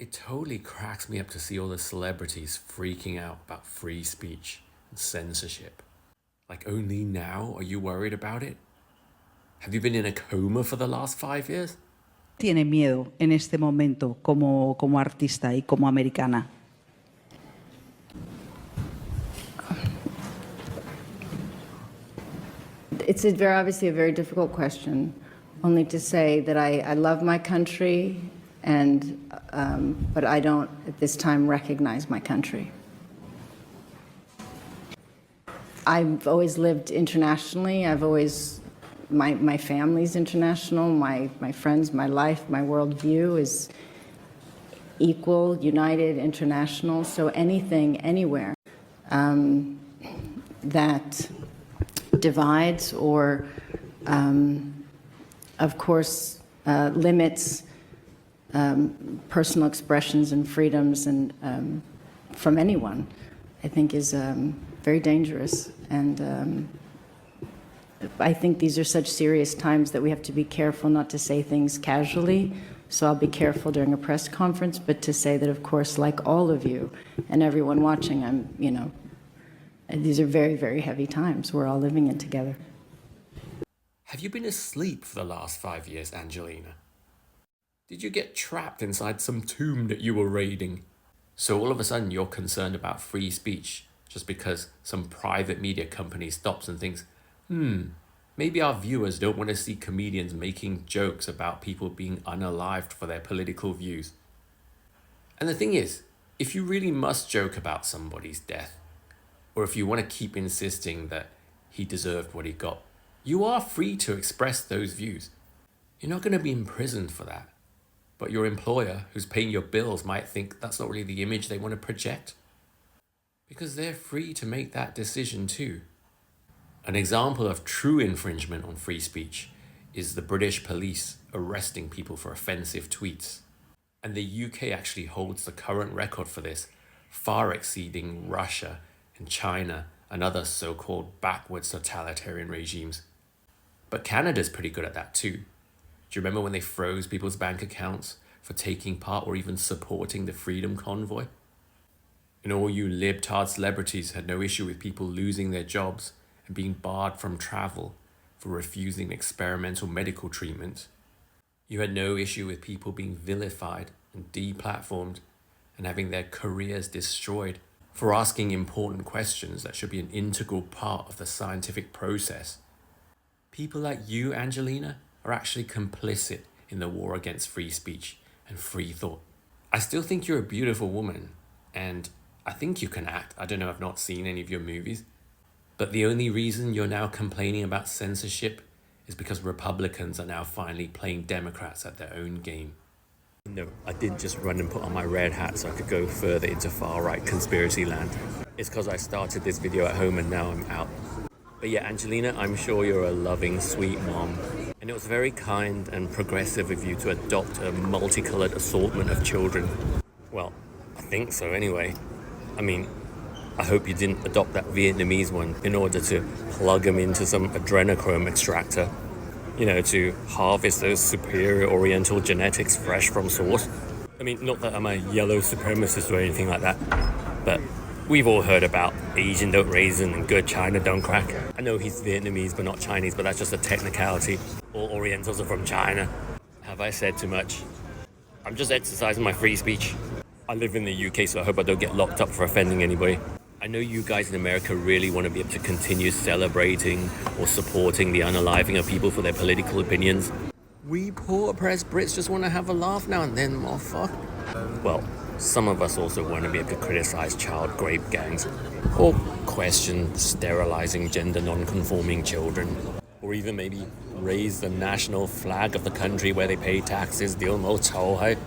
It totally cracks me up to see all the celebrities freaking out about free speech and censorship. Like, only now are you worried about it? Have you been in a coma for the last 5 years? Tiene miedo en este momento como artista y como americana. It's obviously a very difficult question, only to say that I love my country, but I don't at this time recognize my country. I've always lived internationally. My family's international, my friends, my life, my worldview is equal, united, international. So anything, anywhere that divides or, of course, limits personal expressions and freedoms and from anyone, I think is very dangerous. And I think these are such serious times that we have to be careful not to say things casually. So I'll be careful during a press conference, but to say that, of course, like all of you and everyone watching, these are very, very heavy times we're all living in together. Have you been asleep for the last 5 years, Angelina? Did you get trapped inside some tomb that you were raiding? So all of a sudden you're concerned about free speech just because some private media company stops and thinks, maybe our viewers don't want to see comedians making jokes about people being unalived for their political views. And the thing is, if you really must joke about somebody's death, or if you want to keep insisting that he deserved what he got, you are free to express those views. You're not going to be imprisoned for that. But your employer, who's paying your bills, might think that's not really the image they want to project. Because they're free to make that decision too. An example of true infringement on free speech is the British police arresting people for offensive tweets. And the UK actually holds the current record for this, far exceeding Russia and China and other so-called backwards totalitarian regimes. But Canada's pretty good at that too. Do you remember when they froze people's bank accounts for taking part or even supporting the Freedom Convoy? And all you libtard celebrities had no issue with people losing their jobs and being barred from travel for refusing experimental medical treatment. You had no issue with people being vilified and deplatformed and having their careers destroyed for asking important questions that should be an integral part of the scientific process. People like you, Angelina, are actually complicit in the war against free speech and free thought. I still think you're a beautiful woman, and I think you can act. I don't know, I've not seen any of your movies. But the only reason you're now complaining about censorship is because Republicans are now finally playing Democrats at their own game. No, I didn't just run and put on my red hat so I could go further into far-right conspiracy land. It's because I started this video at home and now I'm out. But yeah, Angelina, I'm sure you're a loving, sweet mom. And it was very kind and progressive of you to adopt a multicolored assortment of children. Well, I think so anyway. I mean, I hope you didn't adopt that Vietnamese one in order to plug him into some adrenochrome extractor, to harvest those superior Oriental genetics fresh from source. I mean, not that I'm a yellow supremacist or anything like that, but we've all heard about Asian don't raisin and good China don't crack. I know he's Vietnamese but not Chinese, but that's just a technicality. All Orientals are from China. Have I said too much? I'm just exercising my free speech. I live in the UK, so I hope I don't get locked up for offending anybody. I know you guys in America really want to be able to continue celebrating or supporting the unaliving of people for their political opinions. We poor oppressed Brits just want to have a laugh now and then, motherfucker. Well, some of us also want to be able to criticize child rape gangs, or question sterilizing gender non-conforming children, or even maybe raise the national flag of the country where they pay taxes, 丢冇臭係